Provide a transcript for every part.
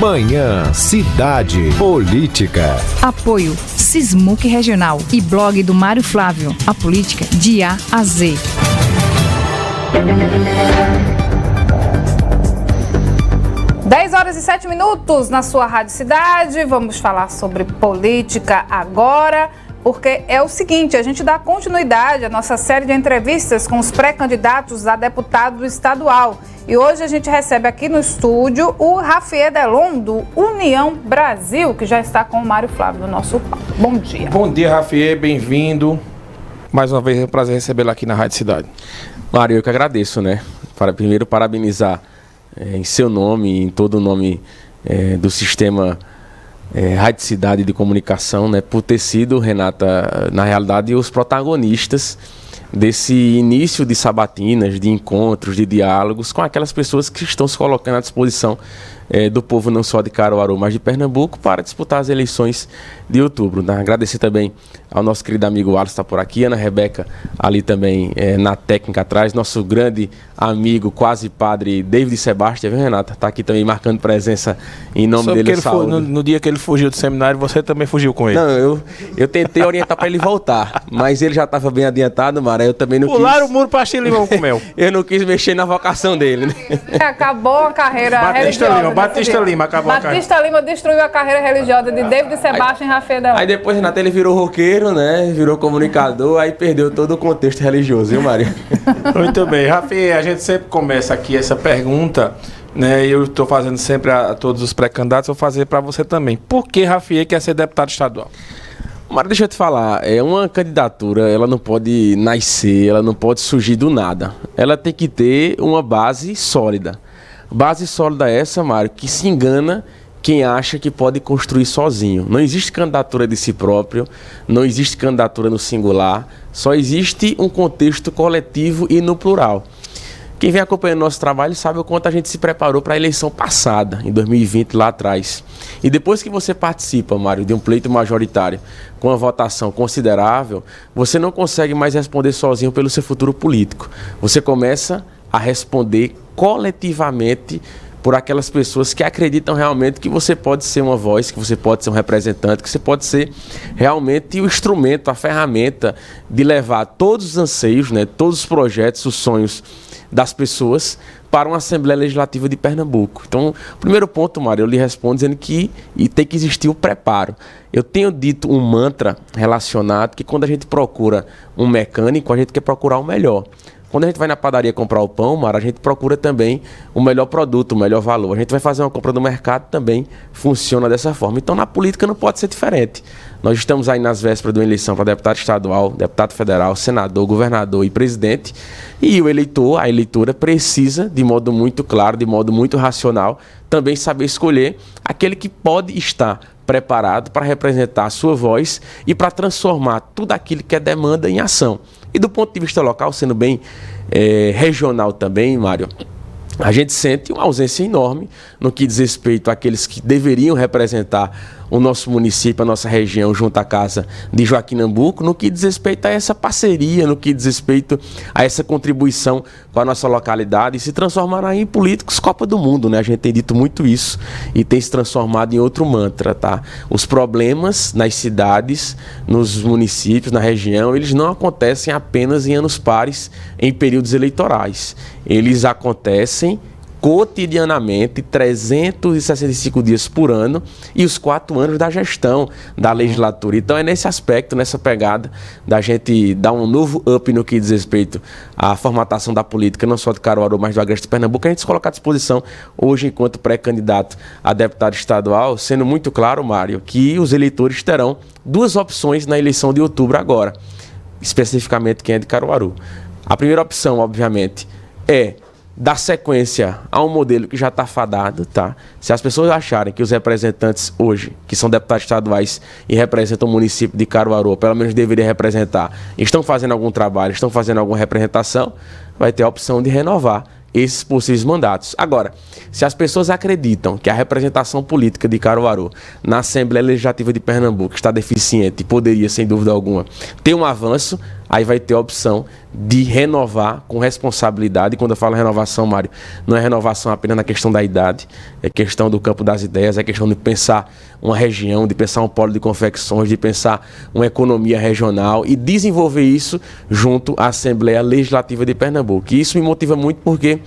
Manhã Cidade Política. Apoio Sismuc Regional e blog do Mário Flávio. A política de A a Z. Horas e 7 minutos na sua Rádio Cidade. Vamos falar sobre política agora, porque é o seguinte, a gente dá continuidade à nossa série de entrevistas com os pré-candidatos a deputado estadual. E hoje a gente recebe aqui no estúdio o Rafier Delon, do União Brasil, que já está com o Mário Flávio no nosso palco. Bom dia. Bom dia, Rafier, bem-vindo. Mais uma vez é um prazer recebê-lo aqui na Rádio Cidade. Mário, eu que agradeço, né? Primeiro, parabenizar em seu nome, em todo o nome do sistema Rádio Cidade de Comunicação, né, por ter sido, Renata, na realidade, os protagonistas desse início de sabatinas, de encontros, de diálogos com aquelas pessoas que estão se colocando à disposição do povo não só de Caruaru, mas de Pernambuco, para disputar as eleições de outubro. Né? Agradecer também ao nosso querido amigo Wallace, está por aqui, Ana Rebeca ali também na técnica atrás, nosso grande amigo, quase padre David Sebastião, viu, Renata? Está aqui também marcando presença em nome dele. No dia que ele fugiu do seminário, você também fugiu com ele. Não, eu tentei orientar para ele voltar, mas ele já estava bem adiantado, Mara, eu também não Pularam o muro para limão com mel. Eu não quis mexer na vocação dele, né? Acabou a carreira religiosa. Batista Lima acabou a carreira. Batista Lima destruiu a carreira religiosa de David Sebastião e Rafael Delon. Aí depois, Renata, ele virou roqueiro, né? Virou comunicador, aí perdeu todo o contexto religioso, viu, Maria? Muito bem. Rafael, a gente sempre começa aqui essa pergunta, né? Eu estou fazendo sempre a todos os pré-candidatos, vou fazer para você também. Por que Rafael quer ser deputado estadual? Mas deixa eu te falar, uma candidatura, ela não pode nascer, ela não pode surgir do nada. Ela tem que ter uma base sólida. Base sólida essa, Mário, que se engana quem acha que pode construir sozinho. Não existe candidatura de si próprio, não existe candidatura no singular, só existe um contexto coletivo e no plural. Quem vem acompanhando nosso trabalho sabe o quanto a gente se preparou para a eleição passada, em 2020, lá atrás. E depois que você participa, Mário, de um pleito majoritário com uma votação considerável, você não consegue mais responder sozinho pelo seu futuro político. Você começa a responder coletivamente por aquelas pessoas que acreditam realmente que você pode ser uma voz, que você pode ser um representante, que você pode ser realmente o instrumento, a ferramenta de levar todos os anseios, né, todos os projetos, os sonhos das pessoas para uma Assembleia Legislativa de Pernambuco. Então, o primeiro ponto, Mário, eu lhe respondo dizendo que tem que existir o preparo. Eu tenho dito um mantra relacionado que quando a gente procura um mecânico, a gente quer procurar o melhor. Quando a gente vai na padaria comprar o pão, Mara, a gente procura também o melhor produto, o melhor valor. A gente vai fazer uma compra no mercado, também funciona dessa forma. Então, na política não pode ser diferente. Nós estamos aí nas vésperas de uma eleição para deputado estadual, deputado federal, senador, governador e presidente. E o eleitor, a eleitora, precisa, de modo muito claro, de modo muito racional, também saber escolher aquele que pode estar preparado para representar a sua voz e para transformar tudo aquilo que é demanda em ação. E do ponto de vista local, sendo bem regional também, Mário, a gente sente uma ausência enorme no que diz respeito àqueles que deveriam representar o nosso município, a nossa região, junto à casa de Joaquim Nabuco, no que diz respeito a essa parceria, no que diz respeito a essa contribuição com a nossa localidade e se transformará em políticos Copa do Mundo, né? A gente tem dito muito isso e tem se transformado em outro mantra, tá? Os problemas nas cidades, nos municípios, na região, eles não acontecem apenas em anos pares, em períodos eleitorais. Eles acontecem cotidianamente, 365 dias por ano e os 4 anos da gestão da legislatura. Então é nesse aspecto, nessa pegada da gente dar um novo up no que diz respeito à formatação da política, não só de Caruaru, mas do Agreste de Pernambuco, que a gente se coloca à disposição hoje enquanto pré-candidato a deputado estadual, sendo muito claro, Mário, que os eleitores terão 2 opções na eleição de outubro agora, especificamente quem é de Caruaru. A primeira opção, obviamente, é dar sequência a um modelo que já está fadado, tá? Se as pessoas acharem que os representantes hoje, que são deputados estaduais e representam o município de Caruaru, ou pelo menos deveria representar, estão fazendo algum trabalho, estão fazendo alguma representação, vai ter a opção de renovar esses possíveis mandatos. Agora, se as pessoas acreditam que a representação política de Caruaru na Assembleia Legislativa de Pernambuco está deficiente e poderia, sem dúvida alguma, ter um avanço, aí vai ter a opção de renovar com responsabilidade. E quando eu falo renovação, Mário, não é renovação apenas na questão da idade, é questão do campo das ideias, é questão de pensar uma região, de pensar um polo de confecções, de pensar uma economia regional e desenvolver isso junto à Assembleia Legislativa de Pernambuco. E isso me motiva muito porque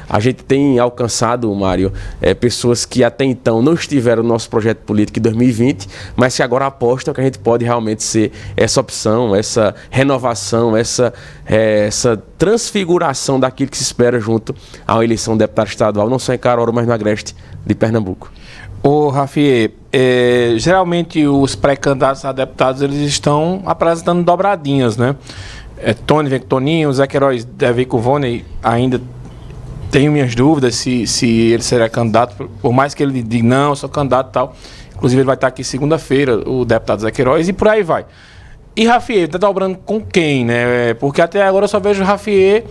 a gente tem alcançado, Mário, pessoas que até então não estiveram no nosso projeto político em 2020, mas que agora apostam que a gente pode realmente ser essa opção, essa renovação, essa transfiguração daquilo que se espera junto à eleição de deputado estadual, não só em Caruaru, mas no Agreste de Pernambuco. Ô, Rafiê, geralmente os pré-candidatos a deputados, eles estão apresentando dobradinhas, né? Tony vem com Toninho, Zé Queiroz deve ir com o Vônei, ainda tenho minhas dúvidas se ele será candidato, por mais que ele diga, não, eu sou candidato e tal. Inclusive ele vai estar aqui segunda-feira, o deputado Zé Queiroz, e por aí vai. E Rafiê, está dobrando com quem, né? Porque até agora eu só vejo o Rafiê,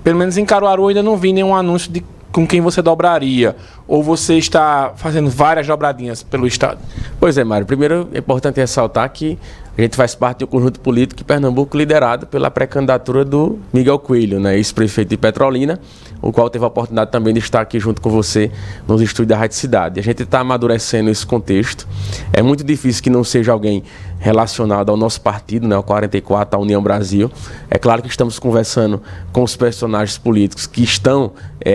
pelo menos em Caruaru, ainda não vi nenhum anúncio de com quem você dobraria. Ou você está fazendo várias dobradinhas pelo estado? Pois é, Mário. Primeiro, é importante ressaltar que a gente faz parte de um conjunto político de Pernambuco liderado pela pré-candidatura do Miguel Coelho, né, ex-prefeito de Petrolina, o qual teve a oportunidade também de estar aqui junto com você nos estúdios da Rádio Cidade. A gente está amadurecendo esse contexto. É muito difícil que não seja alguém relacionado ao nosso partido, né, ao 44, à União Brasil. É claro que estamos conversando com os personagens políticos que estão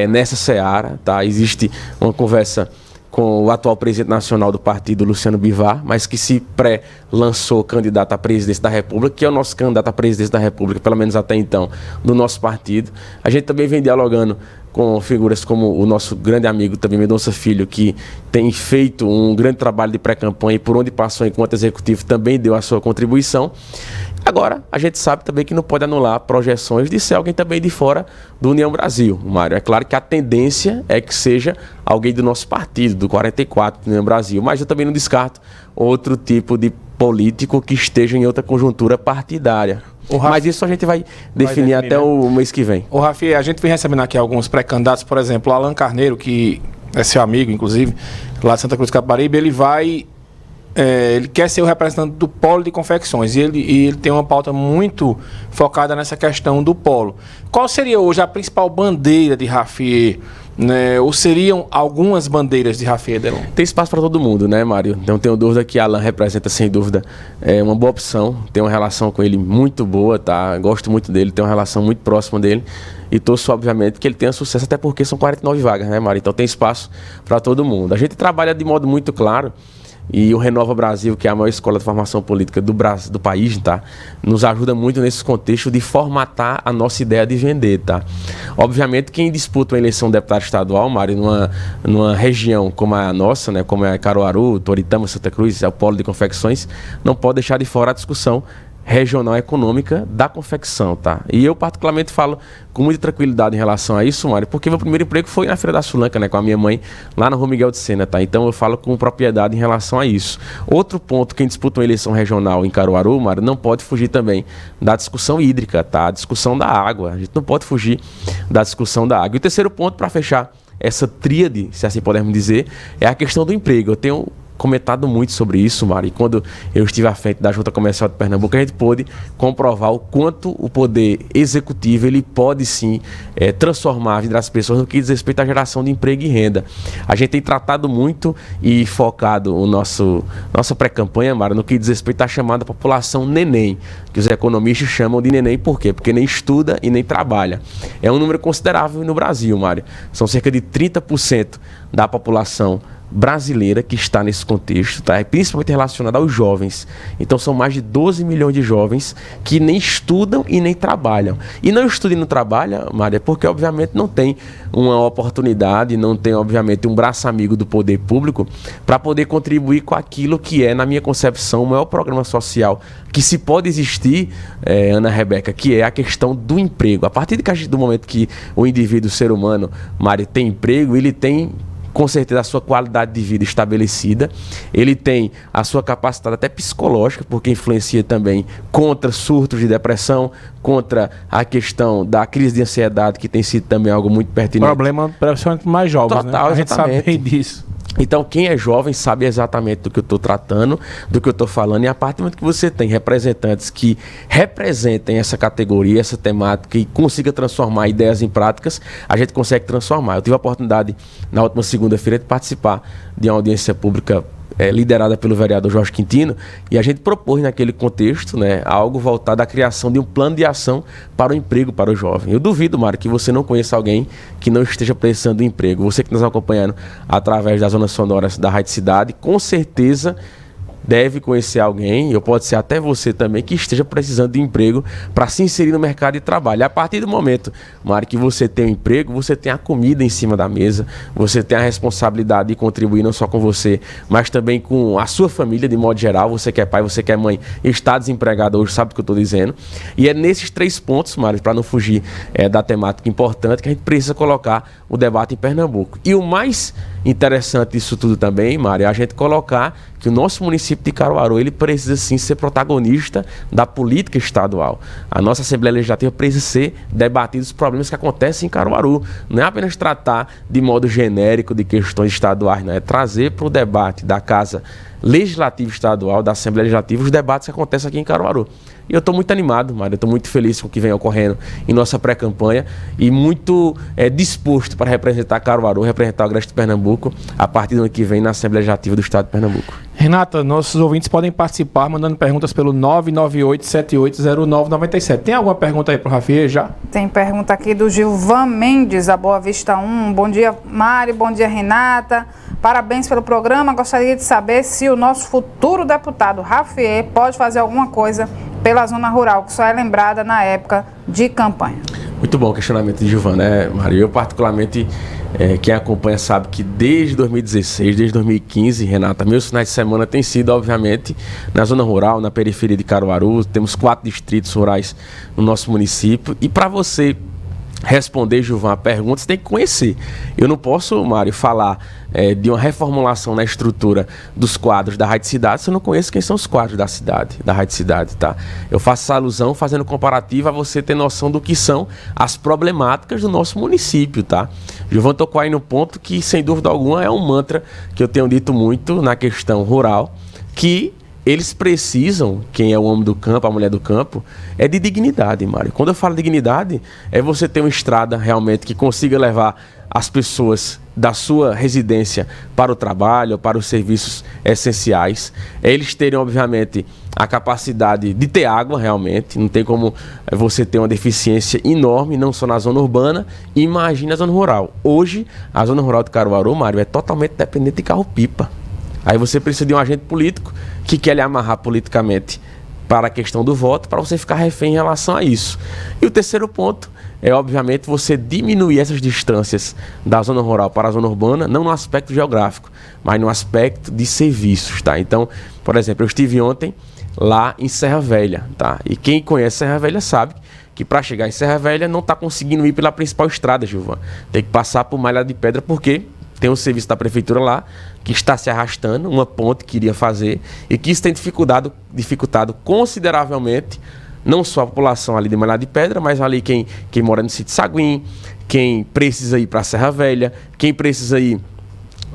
nessa seara, tá? Existe uma conversa com o atual presidente nacional do partido, Luciano Bivar, mas que se pré-lançou candidato à presidência da República, que é o nosso candidato à presidência da República, pelo menos até então, do nosso partido. A gente também vem dialogando com figuras como o nosso grande amigo também, Mendonça Filho, que tem feito um grande trabalho de pré-campanha e por onde passou enquanto executivo também deu a sua contribuição. Agora, a gente sabe também que não pode anular projeções de ser alguém também de fora do União Brasil, Mário. É claro que a tendência é que seja alguém do nosso partido, do 44, do União Brasil, mas eu também não descarto outro tipo de político que esteja em outra conjuntura partidária. Mas isso a gente vai definir até o mês que vem. Ô, Rafi, a gente vem recebendo aqui alguns pré-candidatos, por exemplo, o Alan Carneiro, que é seu amigo, inclusive, lá de Santa Cruz do Capibaribe, ele quer ser o representante do polo de confecções e ele tem uma pauta muito focada nessa questão do polo. Qual seria hoje a principal bandeira de Rafiê, né? Ou seriam algumas bandeiras de Rafiê, Delon? Tem espaço para todo mundo, né, Mário? Não tenho dúvida que Alan representa, sem dúvida, uma boa opção. Tenho uma relação com ele muito boa, tá? Gosto muito dele, tenho uma relação muito próxima dele. E torço, obviamente, que ele tenha sucesso, até porque são 49 vagas, né, Mário? Então tem espaço para todo mundo. A gente trabalha de modo muito claro. E o Renova Brasil, que é a maior escola de formação política do país, tá? Nos ajuda muito nesse contexto de formatar a nossa ideia de vender, tá? Obviamente, quem disputa uma eleição de deputado estadual, Mário, numa região como a nossa, né? Como é Caruaru, Toritama, Santa Cruz, é o polo de confecções, não pode deixar de fora a discussão regional econômica da confecção, tá? E eu particularmente falo com muita tranquilidade em relação a isso, Mário, porque meu primeiro emprego foi na Feira da Sulanca, né, com a minha mãe, lá na Rua Miguel de Sena, tá? Então eu falo com propriedade em relação a isso. Outro ponto, quem disputa uma eleição regional em Caruaru, Mário, não pode fugir também da discussão hídrica, tá? A discussão da água, a gente não pode fugir da discussão da água. E o terceiro ponto, para fechar essa tríade, se assim pudermos dizer, é a questão do emprego. Eu tenho comentado muito sobre isso, Mário, e quando eu estive à frente da Junta Comercial de Pernambuco, a gente pôde comprovar o quanto o poder executivo ele pode sim transformar a vida das pessoas no que diz respeito à geração de emprego e renda. A gente tem tratado muito e focado nossa pré-campanha, Mário, no que diz respeito à chamada população neném, que os economistas chamam de neném. Por quê? Porque nem estuda e nem trabalha. É um número considerável no Brasil, Mário. São cerca de 30% da população brasileira que está nesse contexto, tá? Principalmente relacionada aos jovens. Então são mais de 12 milhões de jovens que nem estudam e nem trabalham. E não estudam e não trabalham, Mária, porque obviamente não tem uma oportunidade, não tem obviamente um braço amigo do poder público para poder contribuir com aquilo que é, na minha concepção, o maior programa social que se pode existir, Ana Rebeca, que é a questão do emprego. A partir do momento que o indivíduo, o ser humano, Mário, tem emprego, ele tem com certeza a sua qualidade de vida estabelecida, ele tem a sua capacidade até psicológica, porque influencia também contra surtos de depressão, contra a questão da crise de ansiedade, que tem sido também algo muito pertinente. Problema, principalmente mais jovens, total, né? A gente sabe bem disso. Então, quem é jovem sabe exatamente do que eu estou tratando, do que eu estou falando, e a partir do momento que você tem representantes que representem essa categoria, essa temática, e consiga transformar ideias em práticas, a gente consegue transformar. Eu tive a oportunidade, na última segunda-feira, de participar de uma audiência pública liderada pelo vereador Jorge Quintino, e a gente propôs naquele contexto, né, algo voltado à criação de um plano de ação para o emprego para o jovem. Eu duvido, Mário, que você não conheça alguém que não esteja precisando de emprego. Você que nos acompanhando através das zonas sonoras da Rádio Cidade, com certeza deve conhecer alguém, ou pode ser até você também, que esteja precisando de emprego para se inserir no mercado de trabalho. A partir do momento, Mário, que você tem um emprego, você tem a comida em cima da mesa, você tem a responsabilidade de contribuir não só com você, mas também com a sua família de modo geral. Você que é pai, você que é mãe, está desempregado hoje, sabe o que eu estou dizendo. E é nesses 3 pontos, Mário, para não fugir da temática importante, que a gente precisa colocar o debate em Pernambuco. E o mais interessante disso tudo também, Mário, é a gente colocar que o nosso município de Caruaru, ele precisa sim ser protagonista da política estadual. A nossa Assembleia Legislativa precisa ser debatida os problemas que acontecem em Caruaru. Não é apenas tratar de modo genérico de questões estaduais, não é trazer para o debate da Casa Legislativa Estadual, da Assembleia Legislativa, os debates que acontecem aqui em Caruaru. E eu estou muito animado, Mário, eu estou muito feliz com o que vem ocorrendo em nossa pré-campanha e muito disposto para representar Caruaru, representar o Agreste de Pernambuco, a partir do ano que vem na Assembleia Legislativa do Estado de Pernambuco. Renata, nossos ouvintes podem participar mandando perguntas pelo 998-780997. Tem alguma pergunta aí para o Rafiê já? Tem pergunta aqui do Gilvan Mendes, da Boa Vista 1. Bom dia, Mário. Bom dia, Renata. Parabéns pelo programa. Gostaria de saber se o nosso futuro deputado Rafiê pode fazer alguma coisa pela zona rural, que só é lembrada na época de campanha. Muito bom o questionamento de Gilvan, né, Mário? Eu, particularmente, quem acompanha sabe que desde 2016, desde 2015, Renata, meus finais de semana têm sido, obviamente, na zona rural, na periferia de Caruaru. Temos 4 distritos rurais no nosso município. E para você responder, Gilvan, a pergunta, você tem que conhecer. Eu não posso, Mário, falar de uma reformulação na estrutura dos quadros da Rádio Cidade se eu não conheço quem são os quadros da cidade, da Rádio Cidade, tá? Eu faço essa alusão fazendo comparativo a você ter noção do que são as problemáticas do nosso município, tá? Gilvan tocou aí no ponto que, sem dúvida alguma, é um mantra que eu tenho dito muito na questão rural, que eles precisam, quem é o homem do campo, a mulher do campo, é de dignidade, Mário. Quando eu falo dignidade, é você ter uma estrada realmente que consiga levar as pessoas da sua residência para o trabalho, para os serviços essenciais. É eles terem, obviamente, a capacidade de ter água realmente. Não tem como você ter uma deficiência enorme, não só na zona urbana, imagina a zona rural. Hoje, a zona rural de Caruaru, Mário, é totalmente dependente de carro-pipa. Aí você precisa de um agente político que quer lhe amarrar politicamente para a questão do voto, para você ficar refém em relação a isso. E o terceiro ponto é, obviamente, você diminuir essas distâncias da zona rural para a zona urbana, não no aspecto geográfico, mas no aspecto de serviços, tá? Então, por exemplo, eu estive ontem lá em Serra Velha, tá? E quem conhece Serra Velha sabe que para chegar em Serra Velha não está conseguindo ir pela principal estrada, Gilvan. Tem que passar por Malha de Pedra, porque tem um serviço da prefeitura lá que está se arrastando, uma ponte que iria fazer, e que isso tem dificultado consideravelmente não só a população ali de Malha de Pedra, mas ali quem mora no sítio Saguim, quem precisa ir para a Serra Velha, quem precisa ir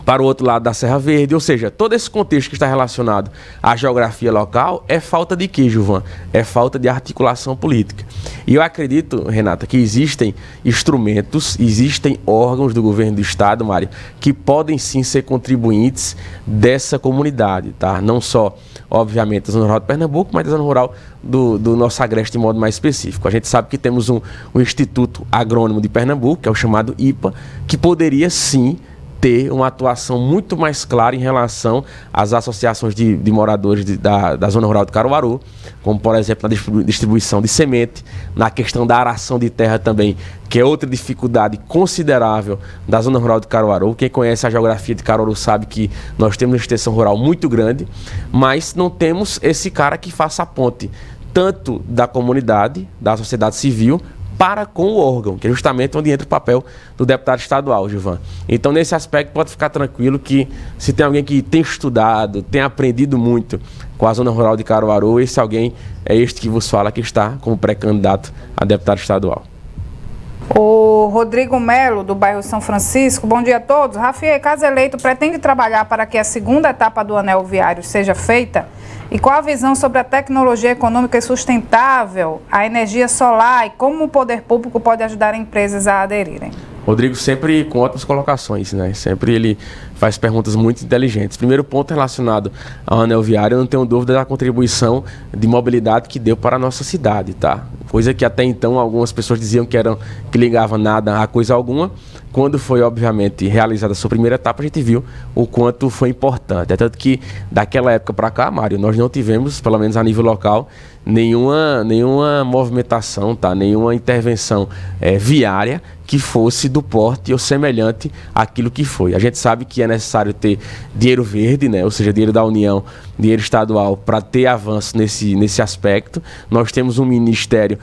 para o outro lado da Serra Verde. Ou seja, todo esse contexto que está relacionado à geografia local é falta de quê, Gilvan? É falta de articulação política. E eu acredito, Renata, que existem instrumentos, existem órgãos do governo do estado, Mário, que podem sim ser contribuintes dessa comunidade, tá? Não só, obviamente, da zona rural de Pernambuco, mas da zona rural do nosso Agreste de modo mais específico. A gente sabe que temos um Instituto Agrônomo de Pernambuco, que é o chamado IPA, que poderia sim ter uma atuação muito mais clara em relação às associações de moradores da zona rural de Caruaru, como, por exemplo, na distribuição de semente, na questão da aração de terra também, que é outra dificuldade considerável da zona rural de Caruaru. Quem conhece a geografia de Caruaru sabe que nós temos uma extensão rural muito grande, mas não temos esse cara que faça a ponte, tanto da comunidade, da sociedade civil, para com o órgão, que é justamente onde entra o papel do deputado estadual, Gilvan. Então, nesse aspecto, pode ficar tranquilo que se tem alguém que tem estudado, tem aprendido muito com a zona rural de Caruaru, esse alguém é este que vos fala, que está como pré-candidato a deputado estadual. O Rodrigo Melo, do bairro São Francisco, bom dia a todos. Rafiê, caso eleito, pretende trabalhar para que a segunda etapa do anel viário seja feita? E qual a visão sobre a tecnologia econômica e sustentável, a energia solar e como o poder público pode ajudar empresas a aderirem? Rodrigo sempre com ótimas colocações, né? Sempre ele faz perguntas muito inteligentes. Primeiro ponto relacionado ao anel viário, eu não tenho dúvida da contribuição de mobilidade que deu para a nossa cidade, tá? Coisa que até então algumas pessoas diziam que ligava nada a coisa alguma. Quando foi, obviamente, realizada a sua primeira etapa, a gente viu o quanto foi importante. É tanto que, daquela época para cá, Mário, nós não tivemos, pelo menos a nível local, nenhuma movimentação, tá? Nenhuma intervenção viária que fosse do porte ou semelhante àquilo que foi. A gente sabe que é necessário ter dinheiro verde, né? Ou seja, dinheiro da União, dinheiro estadual, para ter avanço nesse aspecto. Nós temos um Ministério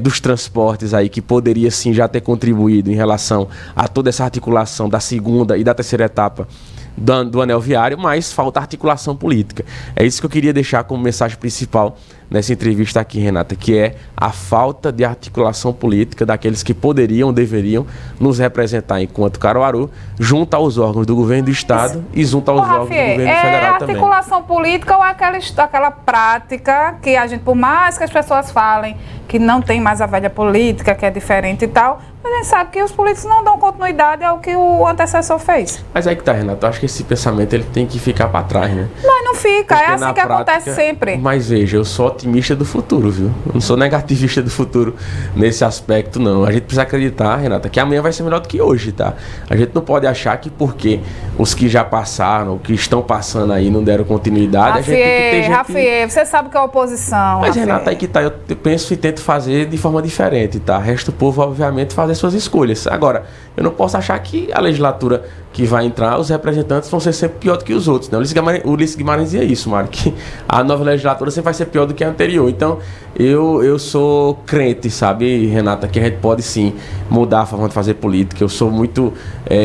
dos Transportes aí que poderia sim já ter contribuído em relação a toda essa articulação da segunda e da terceira etapa do anel viário, mas falta articulação política. É isso que eu queria deixar como mensagem principal nessa entrevista aqui, Renata, que é a falta de articulação política daqueles que poderiam, deveriam nos representar enquanto Caruaru, junto aos órgãos do governo do estado e junto aos órgãos do governo federal também. É articulação política ou é aquela prática que a gente, por mais que as pessoas falem que não tem mais a velha política, que é diferente e tal, mas a gente sabe que os políticos não dão continuidade ao que o antecessor fez. Mas aí que tá, Renato, eu acho que esse pensamento ele tem que ficar para trás, né? Não fica, porque é assim que acontece sempre. Mas veja, eu sou otimista do futuro, viu? Eu não sou negativista do futuro nesse aspecto, não. A gente precisa acreditar, Renata, que amanhã vai ser melhor do que hoje, tá? A gente não pode achar que porque os que já passaram, que estão passando aí, não deram continuidade, a gente tem que ter gente... Rafiê, você sabe que é oposição. Mas, Renata, aí que tá, eu penso e tento fazer de forma diferente, tá? Resta o povo, obviamente, fazer suas escolhas. Agora, eu não posso achar que a legislatura que vai entrar, os representantes vão ser sempre pior do que os outros, né? O Ulisses Guimarães dizia isso, Mário, que a nova legislatura sempre vai ser pior do que a anterior. Então, eu sou crente, sabe, Renata, que a gente pode sim mudar a forma de fazer política. Eu sou muito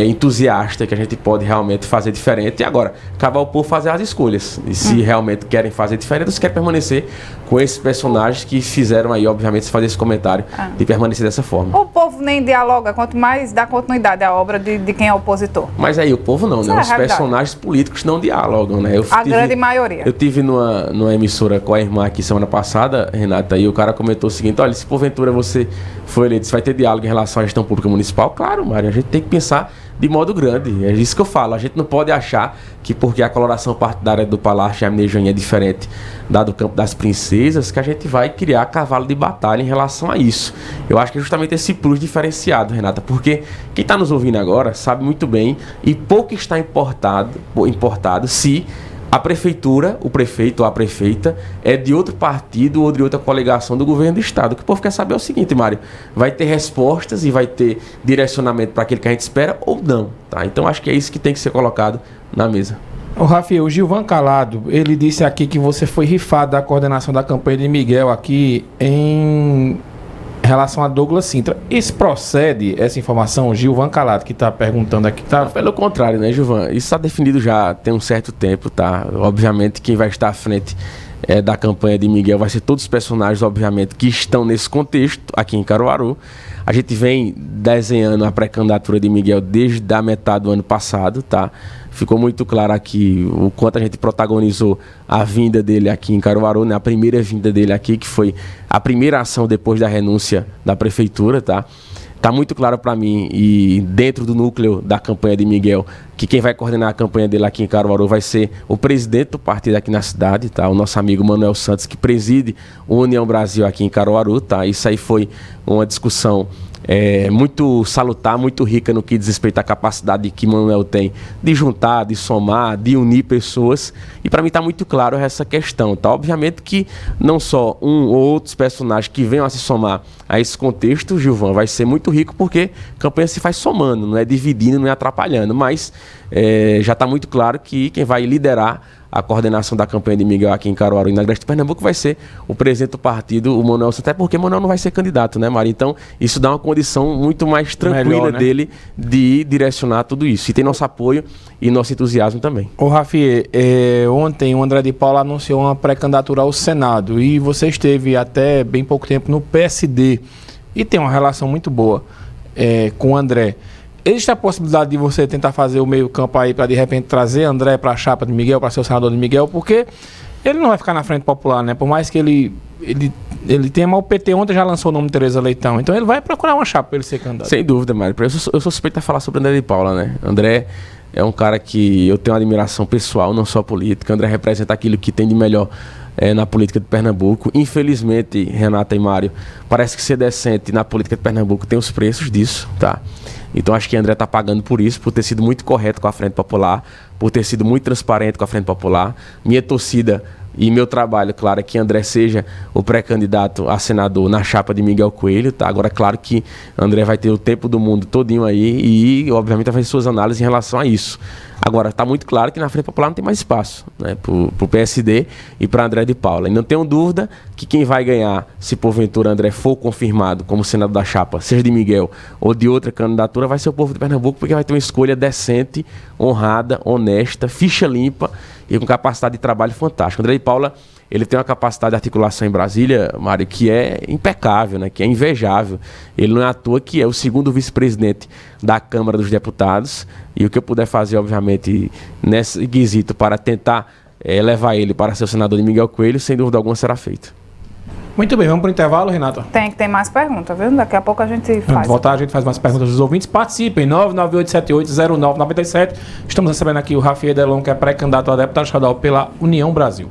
entusiasta que a gente pode realmente fazer diferente. E agora, cabe ao povo fazer as escolhas. E se realmente querem fazer diferente, ou se querem permanecer com esses personagens que fizeram aí, obviamente, fazer esse comentário de permanecer dessa forma. O povo nem dialoga, quanto mais dá continuidade à obra de quem é opositor. Mas aí o povo não, né? Os personagens políticos não dialogam, né? Grande maioria. Eu tive numa emissora com a irmã aqui semana passada, Renata, e o cara comentou o seguinte: olha, se porventura você foi eleito, você vai ter diálogo em relação à gestão pública municipal? Claro, Mário, a gente tem que pensar de modo grande. É isso que eu falo. A gente não pode achar que porque a coloração partidária do Palácio de Aminejain é diferente da do Campo das Princesas, que a gente vai criar cavalo de batalha em relação a isso. Eu acho que é justamente esse plus diferenciado, Renata, porque quem está nos ouvindo agora sabe muito bem e pouco está importado se a prefeitura, o prefeito ou a prefeita é de outro partido ou de outra coligação do governo do estado. O que o povo quer saber é o seguinte, Mário: vai ter respostas e vai ter direcionamento para aquilo que a gente espera ou não, tá? Então acho que é isso que tem que ser colocado na mesa. O Rafael, o Gilvan Calado, ele disse aqui que você foi rifado da coordenação da campanha de Miguel aqui em relação a Douglas Sintra. Isso procede, essa informação? O Gilvan Calado que está perguntando aqui. Tá? Pelo contrário, né, Gilvan? Isso está definido já tem um certo tempo, tá? Obviamente quem vai estar à frente da campanha de Miguel vai ser todos os personagens, obviamente, que estão nesse contexto aqui em Caruaru. A gente vem desenhando a pré-candidatura de Miguel desde a metade do ano passado, tá? Ficou muito claro aqui o quanto a gente protagonizou a vinda dele aqui em Caruaru, né? A primeira vinda dele aqui, que foi a primeira ação depois da renúncia da prefeitura, tá? Tá muito claro para mim e dentro do núcleo da campanha de Miguel que quem vai coordenar a campanha dele aqui em Caruaru vai ser o presidente do partido aqui na cidade, tá? O nosso amigo Manuel Santos, que preside o União Brasil aqui em Caruaru, tá? Isso aí foi uma discussão muito salutar, muito rica no que diz respeito à capacidade que Manuel tem de juntar, de somar, de unir pessoas. E para mim está muito claro essa questão, tá? Obviamente que não só um ou outros personagens que venham a se somar a esse contexto, Gilvan, vai ser muito rico porque a campanha se faz somando, não é dividindo, não é atrapalhando, mas já está muito claro que quem vai liderar a coordenação da campanha de Miguel aqui em Caruaru e na Grande Pernambuco vai ser o presidente do partido, o Manuel Santos, até porque o Manuel não vai ser candidato, né, Mari? Então, isso dá uma condição muito mais tranquila melhor, né, dele de direcionar tudo isso. E tem nosso apoio e nosso entusiasmo também. Ô, Rafi, ontem o André de Paula anunciou uma pré-candidatura ao Senado e você esteve até bem pouco tempo no PSD e tem uma relação muito boa. com o André, existe a possibilidade de você tentar fazer o meio campo aí para de repente trazer André para a chapa de Miguel, para ser o senador de Miguel, porque ele não vai ficar na Frente Popular, né? Por mais que ele tenha, mas o PT ontem já lançou o nome de Tereza Leitão, então ele vai procurar uma chapa para ele ser candidato. Sem dúvida, Mário. Eu sou suspeito a falar sobre André de Paula, né? André é um cara que eu tenho uma admiração pessoal, não só política. André representa aquilo que tem de melhor na política de Pernambuco. Infelizmente, Renata e Mário, parece que ser decente na política de Pernambuco tem os preços disso, tá? Então acho que André está pagando por isso, por ter sido muito correto com a Frente Popular, por ter sido muito transparente com a Frente Popular. Minha torcida e meu trabalho, claro, é que André seja o pré-candidato a senador na chapa de Miguel Coelho, tá? Agora, claro que André vai ter o tempo do mundo todinho aí e, obviamente, vai fazer suas análises em relação a isso. Agora, está muito claro que na Frente Popular não tem mais espaço, né, para o PSD e para André de Paula. E não tenho dúvida que quem vai ganhar, se porventura André for confirmado como senador da chapa, seja de Miguel ou de outra candidatura, vai ser o povo de Pernambuco, porque vai ter uma escolha decente, honrada, honesta, ficha limpa e com capacidade de trabalho fantástica. André de Paula, ele tem uma capacidade de articulação em Brasília, Mário, que é impecável, né? Que é invejável. Ele não é à toa que é o segundo vice-presidente da Câmara dos Deputados. E o que eu puder fazer, obviamente, nesse quesito para tentar levar ele para ser o senador de Miguel Coelho, sem dúvida alguma será feito. Muito bem, vamos para o intervalo, Renata? Tem mais perguntas, viu? Daqui a pouco a gente faz. Antes de voltar, a gente faz mais perguntas dos ouvintes. Participem, 998780997. Estamos recebendo aqui o Rafael Delon, que é pré-candidato a deputado estadual pela União Brasil.